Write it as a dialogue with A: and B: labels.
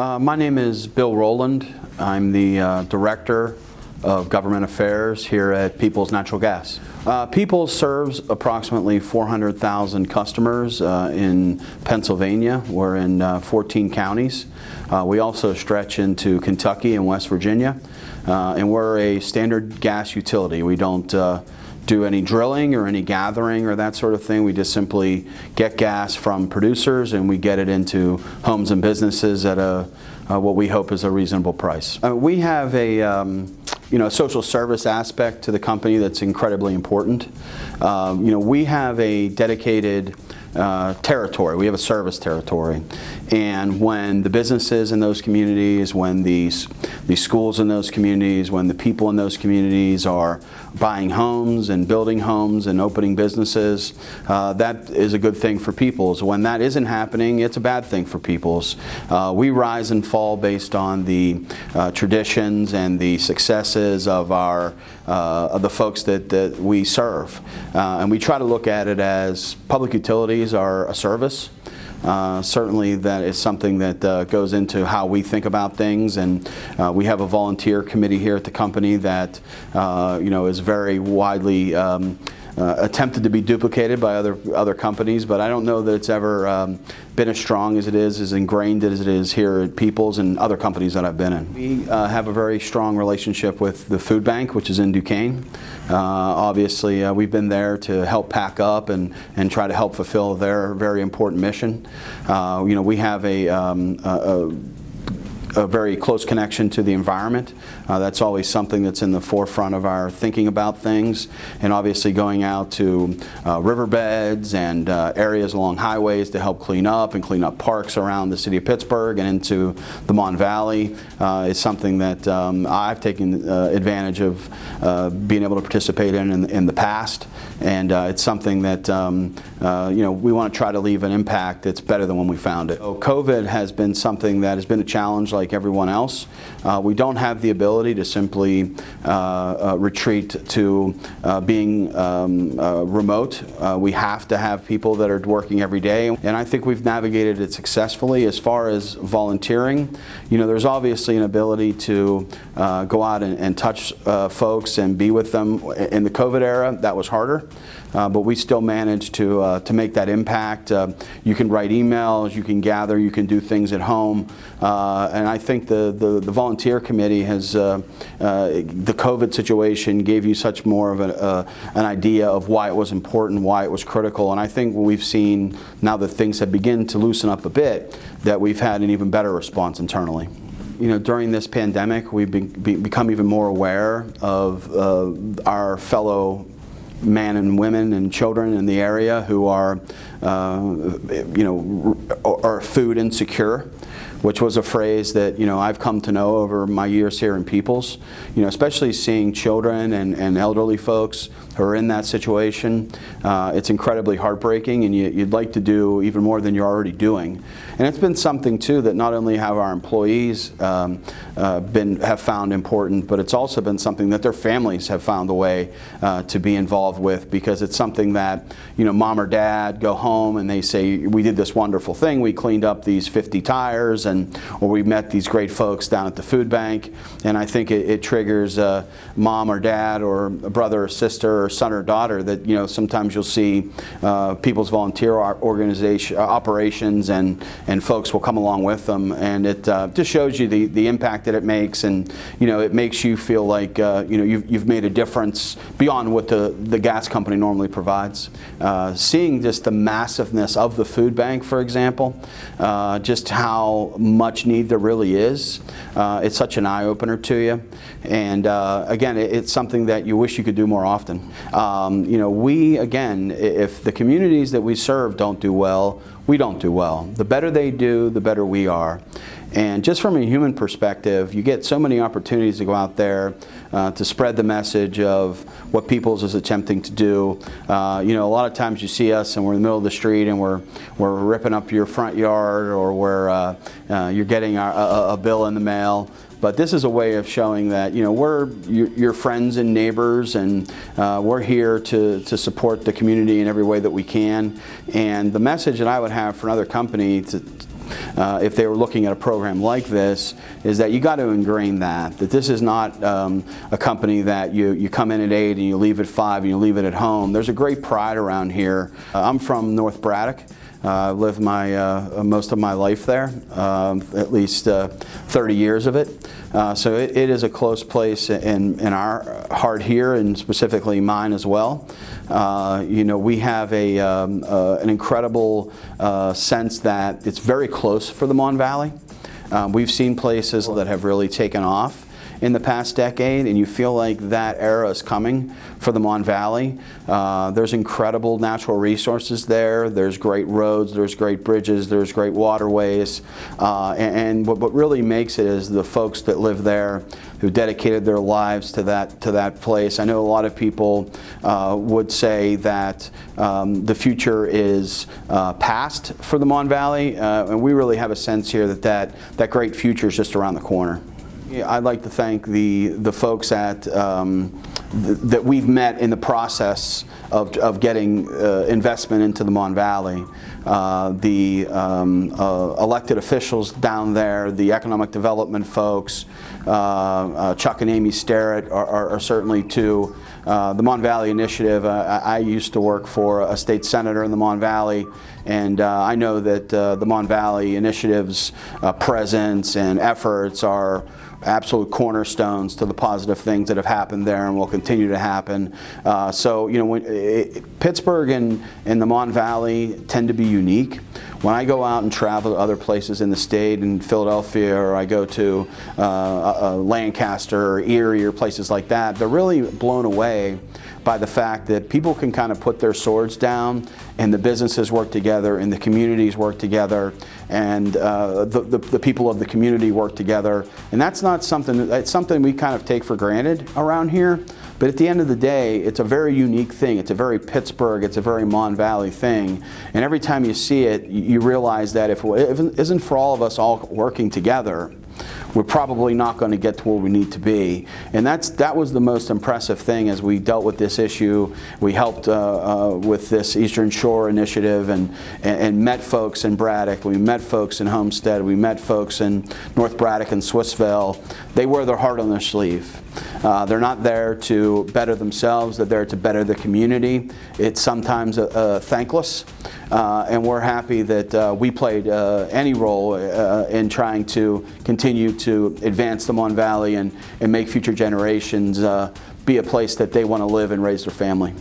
A: My name is Bill Roland. I'm the Director of Government Affairs here at Peoples Natural Gas. Peoples serves approximately 400,000 customers in Pennsylvania. We're in 14 counties. We also stretch into Kentucky and West Virginia. And we're a standard gas utility. We don't do any drilling or any gathering or that sort of thing. We just simply get gas from producers and we get it into homes and businesses at what we hope is a reasonable price. We have a social service aspect to the company that's incredibly important. We have a dedicated territory. We have a service territory, and when the businesses in those communities, when these schools in those communities, when the people in those communities are buying homes and building homes and opening businesses, that is a good thing for Peoples. When that isn't happening, it's a bad thing for Peoples. We rise and fall based on the traditions and the successes of the folks that we serve, and we try to look at it as public utilities are a service. Certainly that is something that goes into how we think about things, and we have a volunteer committee here at the company that is very widely attempted to be duplicated by other companies, but I don't know that it's ever been as strong as it is, as ingrained as it is here at Peoples and other companies that I've been in. We have a very strong relationship with the food bank, which is in Duquesne. Obviously, we've been there to help pack up and try to help fulfill their very important mission. We have a very close connection to the environment. That's always something that's in the forefront of our thinking about things, and obviously going out to riverbeds and areas along highways to help clean up parks around the city of Pittsburgh and into the Mon Valley is something that I've taken advantage of being able to participate in the past, and it's something that we want to try to leave an impact that's better than when we found it. So COVID has been something that has been a challenge like everyone else. We don't have the ability to simply retreat to being remote. We have to have people that are working every day, and I think we've navigated it successfully. As far as volunteering, there's obviously an ability to go out and touch folks and be with them. In the COVID era, that was harder. But we still managed to make that impact. You can write emails, you can gather, you can do things at home, and I think the volunteer committee has the COVID situation gave you such more of an idea of why it was important, why it was critical, and I think we've seen now that things have begun to loosen up a bit that we've had an even better response internally. During this pandemic, we've become even more aware of our fellow men and women and children in the area who are food insecure, which was a phrase that I've come to know over my years here in Peoples. Especially seeing children and elderly folks who are in that situation, it's incredibly heartbreaking, and you'd like to do even more than you're already doing. And it's been something too that not only have our employees have found important, but it's also been something that their families have found a way to be involved with, because it's something that mom or dad go home and they say, we did this wonderful thing, we cleaned up these 50 tires, or we met these great folks down at the food bank, and I think it triggers mom or dad or a brother or sister or son or daughter that sometimes you'll see People's volunteer organization operations and folks will come along with them, and it just shows you the impact that it makes, and it makes you feel like you've made a difference beyond what the gas company normally provides. Seeing just the massiveness of the food bank, for example, just how much need there really is, it's such an eye-opener to you, and again, it's something that you wish you could do more often. If the communities that we serve don't do well, we don't do well. The better they do, the better we are. And just from a human perspective, you get so many opportunities to go out there to spread the message of what Peoples is attempting to do. A lot of times you see us and we're in the middle of the street and we're ripping up your front yard, or you're getting a bill in the mail. But this is a way of showing that we're your friends and neighbors, and we're here to support the community in every way that we can. And the message that I would have for another company if they were looking at a program like this, is that you got to ingrain that this is not a company that you come in at 8 and you leave at 5 and you leave it at home. There's a great pride around here. I'm from North Braddock. I've lived most of my life there, at least 30 years of it. So it is a close place in our heart here, and specifically mine as well. We have an incredible sense that it's very close for the Mon Valley. We've seen places that have really taken off in the past decade, and you feel like that era is coming for the Mon Valley. There's incredible natural resources there. There's great roads, there's great bridges, there's great waterways, and what really makes it is the folks that live there who dedicated their lives to that place. I know a lot of people would say that the future is past for the Mon Valley, and we really have a sense here that great future is just around the corner. I'd like to thank the folks at that we've met in the process of getting investment into the Mon Valley. The elected officials down there, the economic development folks, Chuck and Amy Sterrett are certainly two. The Mon Valley Initiative, I used to work for a state senator in the Mon Valley, and I know that the Mon Valley Initiative's presence and efforts are absolute cornerstones to the positive things that have happened there and will continue to happen. Pittsburgh and the Mon Valley tend to be unique. When I go out and travel to other places in the state, in Philadelphia, or I go to Lancaster or Erie or places like that, they're really blown away by the fact that people can kind of put their swords down and the businesses work together and the communities work together and the people of the community work together. And that's not something, it's something we kind of take for granted around here. But at the end of the day, it's a very unique thing. It's a very Pittsburgh, it's a very Mon Valley thing. And every time you see it, you realize that if it isn't for all of us all working together, we're probably not going to get to where we need to be. And that was the most impressive thing as we dealt with this issue. We helped with this Eastern Shore initiative and met folks in Braddock. We met folks in Homestead. We met folks in North Braddock and Swissville. They wear their heart on their sleeve. They're not there to better themselves. They're there to better the community. It's sometimes thankless. And we're happy that we played any role in trying to continue to advance the Mon Valley and make future generations be a place that they want to live and raise their family.